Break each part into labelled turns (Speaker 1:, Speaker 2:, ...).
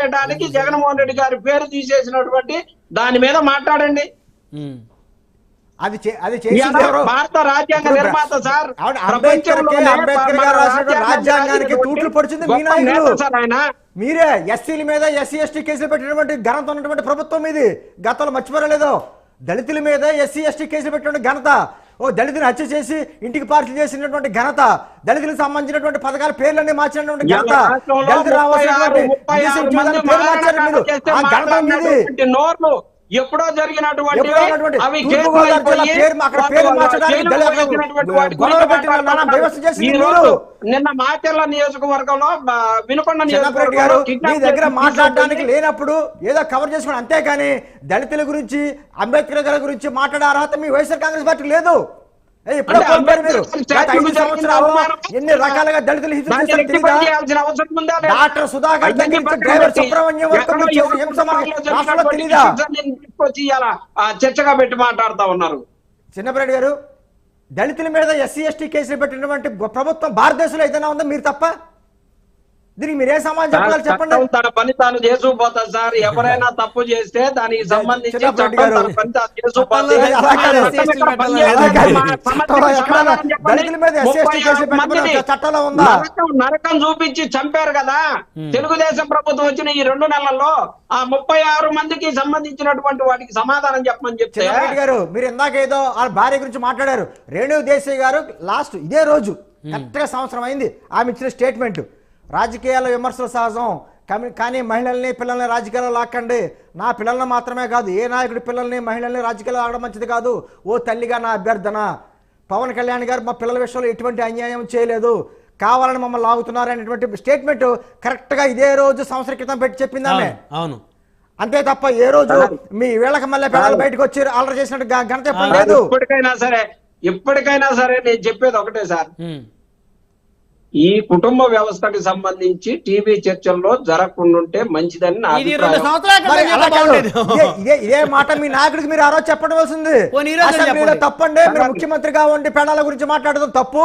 Speaker 1: చేయడానికి జగన్మోహన్ రెడ్డి గారి పేరు తీసేసినటువంటి దాని మీద మాట్లాడండి.
Speaker 2: అది చేసింది ఎవరు?
Speaker 1: భారత రాజ్యాంగ నిర్మాత సార్.
Speaker 2: అంబేద్కర్ గారు రాసిన రాజ్యాంగానికి తూట్లు పొడిచింది మీ నాయకులు. మీరే ఎస్సీల మీద ఎస్సీ ఎస్టీ కేసులు పెట్టినటువంటి ఘనత ఉన్నటువంటి ప్రభుత్వం ఇది. గతంలో మర్చిపోరలేదో. దళితుల మీద ఎస్సీ ఎస్టీ కేసులు పెట్టినటువంటి ఘనత, ఓ దళితుని హత్య చేసి ఇంటికి పార్సల్ చేసినటువంటి ఘనత, దళితులకు సంబంధించినటువంటి పథకాల పేర్లన్నీ మార్చినటువంటి ఘనత, దళితులు రావాల్సినటువంటి పేరు మార్చారు మీరు. ఆ ఘనత మీది.
Speaker 1: ఎప్పుడో జరిగినటువంటి నిన్న మాచర్ల నియోజకవర్గంలో వినుకొండ
Speaker 2: గారు మీ దగ్గర మాట్లాడడానికి లేనప్పుడు ఏదో కవర్ చేసుకోండి అంతేకాని దళితుల గురించి అంబేద్కర్ గారి గురించి మాట్లాడే అర్హత మీ వైఎస్ఆర్ కాంగ్రెస్ పార్టీ లేదు. ఎన్ని రకాలుగా దళితులు డాక్టర్ సుధాకర్ డ్రైవర్ సుబ్రహ్మణ్యం
Speaker 1: చర్చగా పెట్టి మాట్లాడుతా ఉన్నారు.
Speaker 2: చిన్నపరెడ్డి గారు, దళితుల మీద ఎస్సీ ఎస్టీ కేసులు పెట్టినటువంటి ప్రభుత్వం భారతదేశంలో ఏదైనా ఉందా మీరు తప్ప? దీనికి మీరే సమాధానం చెప్పాలి చెప్పండి.
Speaker 1: తన పని తాను చేసుకుపోతారు సార్. ఎవరైనా తప్పు చేస్తే దానికి సంబంధించి నరకం చూపించి చంపారు కదా తెలుగుదేశం ప్రభుత్వం వచ్చిన ఈ 2 నెలల్లో. ఆ 36 మందికి సంబంధించినటువంటి వాటికి సమాధానం చెప్పమని చెప్తే
Speaker 2: గారు మీరు ఇందాక ఏదో వాళ్ళ భార్య గురించి మాట్లాడారు. రేణు దేశాయ్ గారు లాస్ట్ ఇదే రోజు కరెక్ట్గా సంవత్సరం అయింది ఆమె ఇచ్చిన స్టేట్మెంట్. రాజకీయాల విమర్శలు సహజం కానీ మహిళల్ని పిల్లల్ని రాజకీయాల్లో లాక్కండి. నా పిల్లల్ని మాత్రమే కాదు, ఏ నాయకుడి పిల్లల్ని మహిళల్ని రాజకీయాల్లో ఆడడం మంచిది కాదు. ఓ తల్లిగా నా అభ్యర్థన. పవన్ కళ్యాణ్ గారు మా పిల్లల విషయంలో ఎటువంటి అన్యాయం చేయలేదు, కావాలని మమ్మల్ని లాగుతున్నారు అనేటువంటి స్టేట్మెంట్ కరెక్ట్గా ఇదే రోజు సంవత్సరం క్రితం పెట్టి చెప్పింది ఆమె.
Speaker 3: అవును,
Speaker 2: అంతే తప్ప ఏ రోజు మీ వేళకి మళ్ళీ పిల్లలు బయటకు వచ్చి అల్లరి చేసినట్టు ఘనత ఎప్పుడు లేదు.
Speaker 1: ఇప్పటికైనా సరే నేను చెప్పేది ఒకటే సార్, ఈ కుటుంబ వ్యవస్థకి సంబంధించి టీవీ చర్చల్లో జరగకుండాంటే మంచిదని నా
Speaker 2: ఇదే మాట మీ నాయకుడికి మీరు ఆ రోజు చెప్పవలసింది. తప్పండి, మీరు ముఖ్యమంత్రిగా ఉండి పిల్లల గురించి మాట్లాడడం తప్పు,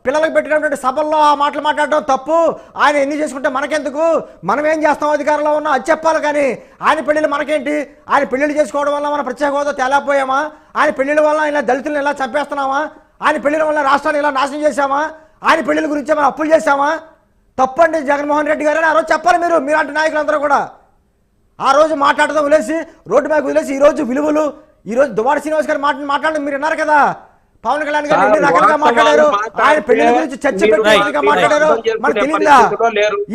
Speaker 2: పిల్లలకు పెట్టినటువంటి సభల్లో ఆ మాటలు మాట్లాడడం తప్పు. ఆయన ఎన్ని చేసుకుంటే మనకెందుకు, మనం ఏం చేస్తాం అధికారంలో ఉన్నా అది చెప్పాలి. కానీ ఆయన పెళ్లిళ్ళు మనకేంటి? ఆయన పెళ్లిళ్ళు చేసుకోవడం వల్ల మన ప్రత్యేక హోదా తేలేకపోయామా? ఆయన పెళ్లిళ్ళ వల్ల ఇలా దళితులను ఇలా చంపేస్తున్నామా? ఆయన పెళ్లిళ్ళ వల్ల రాష్ట్రాన్ని ఇలా నాశనం చేశామా? ఆయన పెళ్లిళ్ళ గురించి మనం అప్పులు చేశామా? తప్పండి జగన్మోహన్ రెడ్డి గారు ఆ రోజు చెప్పాలి. మీరు అలాంటి నాయకులందరూ కూడా ఆ రోజు మాట్లాడడం వదిలేసి రోడ్డు మీద వదిలేసి ఈ రోజు విలువలు, ఈ రోజు దువ్వాడ శ్రీనివాస్ గారు మాట్లాడడం మీరు విన్నారు కదా. పవన్ కళ్యాణ్ గారు ఎన్ని రకాలుగా మాట్లాడారు, ఆయన పెళ్లిళ్ళ గురించి చర్చ పెట్టి మాట్లాడారు మనకు తెలియదా?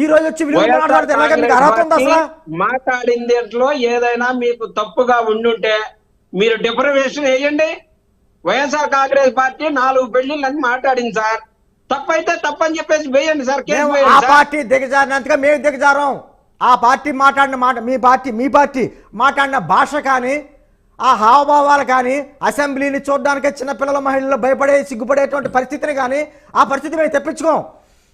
Speaker 2: ఈ రోజు వచ్చి విలువలు మాట్లాడితే ఎలాగ మీకు అర్హత ఉంది అసలు?
Speaker 1: మాట్లాడిందేంట్లో ఏదైనా మీకు తప్పుగా ఉండుంటే మీరు డిప్రవేషన్ వేయండి. వైఎస్ఆర్ కాంగ్రెస్ పార్టీ 4 పెళ్లిళ్ళని మాట్లాడింది సార్. తప్పైతే తప్పని చెప్పేసి వేయండి సార్.
Speaker 2: ఆ పార్టీ దిగజారినంతగా మేము దిగజారం. ఆ పార్టీ మాట్లాడిన మాట, మీ పార్టీ మాట్లాడిన భాష కానీ ఆ హావభావాలు కానీ అసెంబ్లీని చూడడానికి చిన్నపిల్లల మహిళలు భయపడే సిగ్గుపడేటువంటి పరిస్థితిని కానీ ఆ పరిస్థితి మేము తెప్పించుకోం.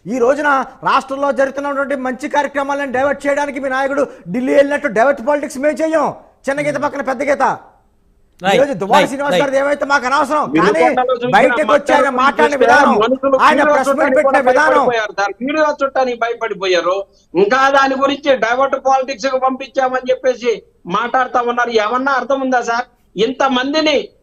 Speaker 2: ఈ రోజున రాష్ట్రంలో జరుగుతున్నటువంటి మంచి కార్యక్రమాలను డైవర్ట్ చేయడానికి మీ నాయకుడు ఢిల్లీ వెళ్ళినట్టు డైవర్ట్ పాలిటిక్స్ మేము చెయ్యం. చిన్న గీత పక్కన పెద్ద గీత. దువ్వాడ శ్రీనివాస్ గారు ఏమైతే మాకు అనవసరం, కానీ బయటకు వచ్చి ఆయన మాట్లాడిన విధానం, ఆయన ప్రెస్ మీట్ పెట్టిన విధానం,
Speaker 1: వీడియో చుట్టానికి భయపడిపోయారు. ఇంకా దాని గురించి డైవర్ట్ పాలిటిక్స్ కు పంపించామని చెప్పేసి మాట్లాడుతా ఉన్నారు. ఏమన్నా అర్థం ఉందా సార్? ఇంత మందిని